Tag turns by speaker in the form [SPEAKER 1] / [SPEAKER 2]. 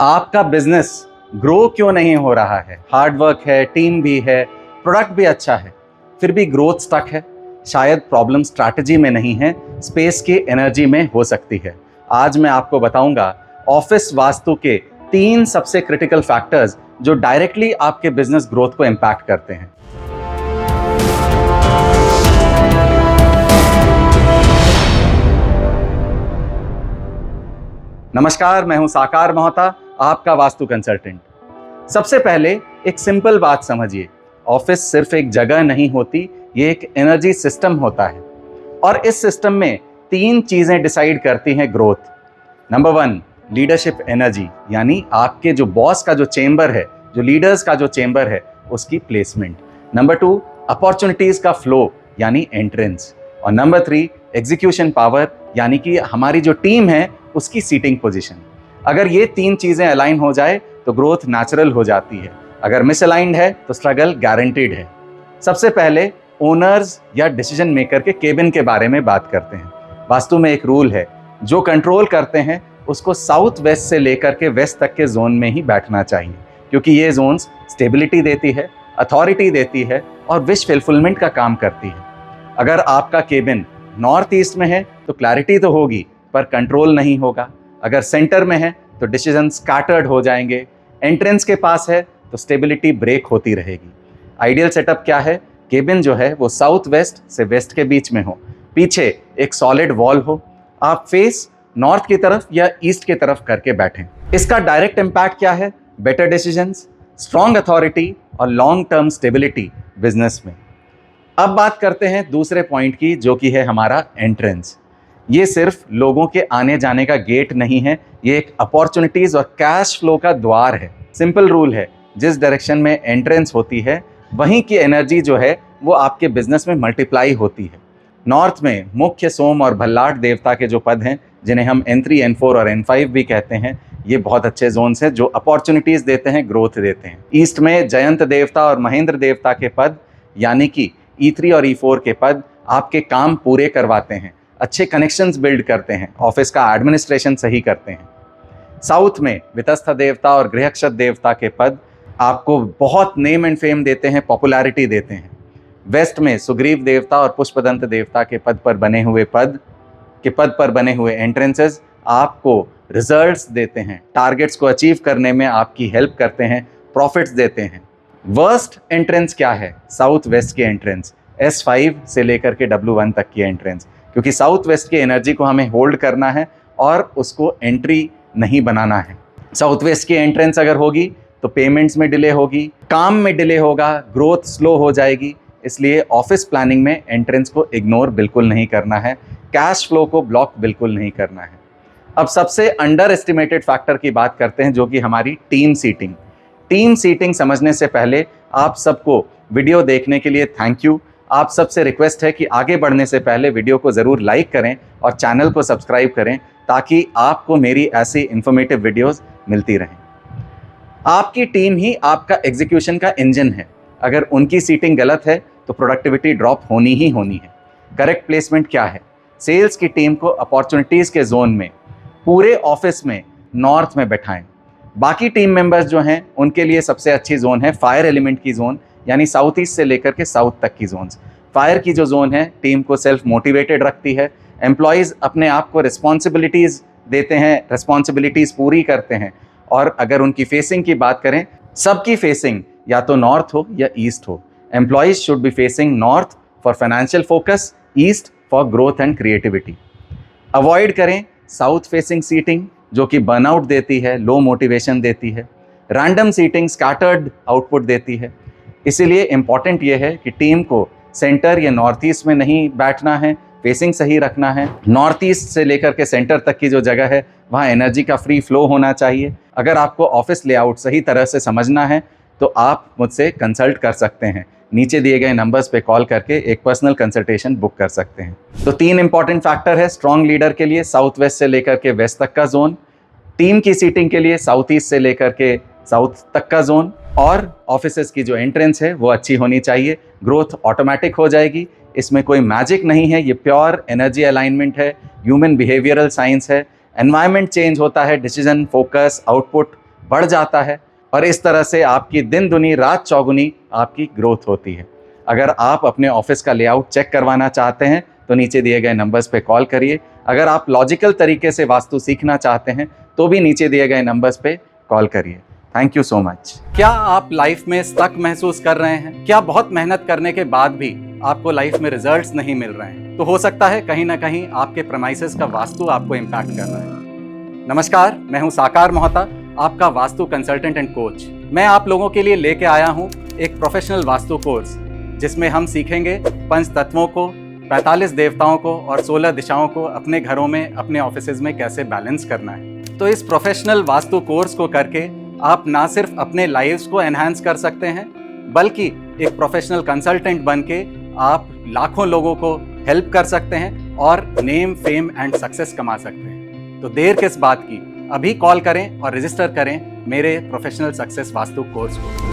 [SPEAKER 1] आपका business grow क्यों नहीं हो रहा है? हार्ड वर्क है, टीम भी है, प्रोडक्ट भी अच्छा है, फिर भी ग्रोथ स्टक है। शायद प्रॉब्लम स्ट्रैटेजी में नहीं है, स्पेस की एनर्जी में हो सकती है। आज मैं आपको बताऊंगा ऑफिस वास्तु के 3 सबसे क्रिटिकल फैक्टर्स जो डायरेक्टली आपके बिजनेस ग्रोथ को इंपैक्ट करते हैं। नमस्कार, मैं हूं साकार मोहता, आपका वास्तु कंसल्टेंट। सबसे पहले एक सिंपल बात समझिए, ऑफिस सिर्फ एक जगह नहीं होती, ये एक एनर्जी सिस्टम होता है। और इस सिस्टम में 3 चीजें डिसाइड करती हैं ग्रोथ। नंबर 1, लीडरशिप एनर्जी, यानी आपके जो बॉस का जो चेंबर है, जो लीडर्स का जो चेंबर है, उसकी प्लेसमेंट। नंबर 2, अपॉर्चुनिटीज का फ्लो, यानी एंट्रेंस। और नंबर 3, एग्जीक्यूशन पावर, यानी कि हमारी जो टीम है उसकी सीटिंग पोजीशन। अगर ये 3 चीजें अलाइन हो जाए तो ग्रोथ नेचुरल हो जाती है। अगर मिसअलाइंड है तो स्ट्रगल गारंटीड है। सबसे पहले ओनर्स या डिसीजन मेकर के केबिन के बारे में बात करते हैं। वास्तु में एक रूल है, जो कंट्रोल करते हैं उसको साउथ वेस्ट से लेकर के वेस्ट तक के जोन में ही बैठना चाहिए, क्योंकि ये जोन्स स्टेबिलिटी देती है, अथॉरिटी देती है और विश फुलफिलमेंट का काम करती है। अगर आपका केबिन नॉर्थ ईस्ट में है तो क्लैरिटी तो होगी पर कंट्रोल नहीं होगा। अगर सेंटर में है तो डिसीजन स्कैटर्ड हो जाएंगे। एंट्रेंस के पास है तो स्टेबिलिटी ब्रेक होती रहेगी। आइडियल सेटअप क्या है? केबिन जो है वो साउथ वेस्ट से वेस्ट के बीच में हो, पीछे एक सॉलिड वॉल हो, आप फेस नॉर्थ की तरफ या ईस्ट की तरफ करके बैठें। इसका डायरेक्ट इम्पैक्ट क्या है? बेटर डिसीजंस, स्ट्रॉन्ग अथॉरिटी और लॉन्ग टर्म स्टेबिलिटी बिजनेस में। अब बात करते हैं दूसरे पॉइंट की, जो कि है हमारा एंट्रेंस। ये सिर्फ लोगों के आने जाने का गेट नहीं है, ये एक अपॉर्चुनिटीज और कैश फ्लो का द्वार है। सिंपल रूल है, जिस डायरेक्शन में एंट्रेंस होती है वहीं की एनर्जी जो है वो आपके बिजनेस में मल्टीप्लाई होती है। नॉर्थ में मुख्य सोम और भल्लाट देवता के जो पद हैं, जिन्हें हम N3, N4 और N5 भी कहते हैं, ये बहुत अच्छे जोन्स हैं जो अपॉर्चुनिटीज देते हैं, ग्रोथ देते हैं। ईस्ट में जयंत देवता और महेंद्र देवता के पद, यानी कि E3 और E4 के पद आपके काम पूरे करवाते हैं, अच्छे कनेक्शंस बिल्ड करते हैं, ऑफिस का एडमिनिस्ट्रेशन सही करते हैं। साउथ में वितस्थ देवता और गृहक्षत देवता के पद आपको बहुत नेम एंड फेम देते हैं, पॉपुलैरिटी देते हैं। वेस्ट में सुग्रीव देवता और पुष्पदंत देवता के पद पर बने हुए एंट्रेंसेस आपको रिजल्ट्स देते हैं, टारगेट्स को अचीव करने में आपकी हेल्प करते हैं, प्रॉफिट्स देते हैं। वर्स्ट एंट्रेंस क्या है? साउथ वेस्ट की एंट्रेंस, S5 से लेकर के W1 तक की एंट्रेंस, क्योंकि साउथ वेस्ट की एनर्जी को हमें होल्ड करना है और उसको एंट्री नहीं बनाना है। साउथ वेस्ट की एंट्रेंस अगर होगी तो पेमेंट्स में डिले होगी, काम में डिले होगा, ग्रोथ स्लो हो जाएगी। इसलिए ऑफिस प्लानिंग में एंट्रेंस को इग्नोर बिल्कुल नहीं करना है, कैश फ्लो को ब्लॉक बिल्कुल नहीं करना है। अब सबसे अंडर एस्टिमेटेड फैक्टर की बात करते हैं, जो कि हमारी टीम सीटिंग। टीम सीटिंग समझने से पहले आप सबको वीडियो देखने के लिए थैंक यू। आप सबसे रिक्वेस्ट है कि आगे बढ़ने से पहले वीडियो को ज़रूर लाइक करें और चैनल को सब्सक्राइब करें, ताकि आपको मेरी ऐसी इंफॉर्मेटिव वीडियोस मिलती रहें। आपकी टीम ही आपका एग्जीक्यूशन का इंजन है। अगर उनकी सीटिंग गलत है तो प्रोडक्टिविटी ड्रॉप होनी ही होनी है। करेक्ट प्लेसमेंट क्या है? सेल्स की टीम को अपॉर्चुनिटीज़ के जोन में पूरे ऑफिस में नॉर्थ में बैठाएं। बाकी टीम मेंबर्स जो हैं उनके लिए सबसे अच्छी जोन है फायर एलिमेंट की जोन, यानी साउथ ईस्ट से लेकर के साउथ तक की जोन्स। फायर की जो जोन है टीम को सेल्फ मोटिवेटेड रखती है, एम्प्लॉयज़ अपने आप को रिस्पॉन्सिबिलिटीज़ देते हैं, रिस्पॉन्सिबिलिटीज़ पूरी करते हैं। और अगर उनकी फेसिंग की बात करें, सबकी फेसिंग या तो नॉर्थ हो या ईस्ट हो। Employees should be facing north for financial focus, east for growth and creativity. Avoid करें साउथ फेसिंग सीटिंग, जो कि बर्नआउट देती है, लो मोटिवेशन देती है। रैंडम सीटिंग स्कैटर्ड आउटपुट देती है। इसीलिए इम्पॉर्टेंट ये है कि टीम को सेंटर या नॉर्थ ईस्ट में नहीं बैठना है, फेसिंग सही रखना है। नॉर्थ ईस्ट से लेकर के सेंटर तक की जो जगह है वहाँ एनर्जी का फ्री फ्लो होना चाहिए। अगर आपको ऑफिस लेआउट सही तरह से समझना है तो आप मुझसे कंसल्ट कर सकते हैं। नीचे दिए गए नंबर्स पे कॉल करके एक पर्सनल कंसल्टेशन बुक कर सकते हैं। तो 3 इंपॉर्टेंट फैक्टर है स्ट्रॉन्ग लीडर के लिए, साउथ वेस्ट से लेकर के वेस्ट तक का जोन, टीम की सीटिंग के लिए साउथ ईस्ट से लेकर के साउथ तक का जोन, और ऑफिसेस की जो एंट्रेंस है वो अच्छी होनी चाहिए। ग्रोथ ऑटोमेटिक हो जाएगी, इसमें कोई मैजिक नहीं है, ये प्योर एनर्जी अलाइनमेंट है, ह्यूमन बिहेवियरल साइंस है। एनवायरनमेंट चेंज होता है, डिसीजन, फोकस, आउटपुट बढ़ जाता है और इस तरह से आपकी दिन दुनी रात चौगुनी आपकी ग्रोथ होती है। अगर आप अपने ऑफिस का लेआउट चेक करवाना चाहते हैं तो नीचे दिए गए नंबर्स पे कॉल करिए। अगर आप लॉजिकल तरीके से वास्तु सीखना चाहते हैं तो भी नीचे दिए गए नंबर्स पे कॉल करिए। Thank you so much. क्या आप लाइफ में स्टक महसूस कर रहे हैं? क्या बहुत मेहनत करने के बाद भी आपको लाइफ में रिजल्ट्स नहीं मिल रहे हैं? तो हो सकता है कहीं ना कहीं आपके प्रेमाइसेस का वास्तु आपको इम्पैक्ट कर रहा है। नमस्कार, मैं हूं साकार मोहता, आपका वास्तु कंसल्टेंट एंड कोच। मैं आप लोगों के लिए लेके आया हूं एक प्रोफेशनल वास्तु कोर्स जिसमें हम सीखेंगे पंच तत्वों को, 45 देवताओं को और 16 दिशाओं को अपने घरों में, अपने ऑफिसेज में कैसे बैलेंस करना है। तो इस प्रोफेशनल वास्तु कोर्स को करके आप ना सिर्फ अपने लाइव्स को एनहांस कर सकते हैं, बल्कि एक प्रोफेशनल कंसल्टेंट बन के आप लाखों लोगों को हेल्प कर सकते हैं और नेम, फेम एंड सक्सेस कमा सकते हैं। तो देर किस बात की, अभी कॉल करें और रजिस्टर करें मेरे प्रोफेशनल सक्सेस वास्तु कोर्स को।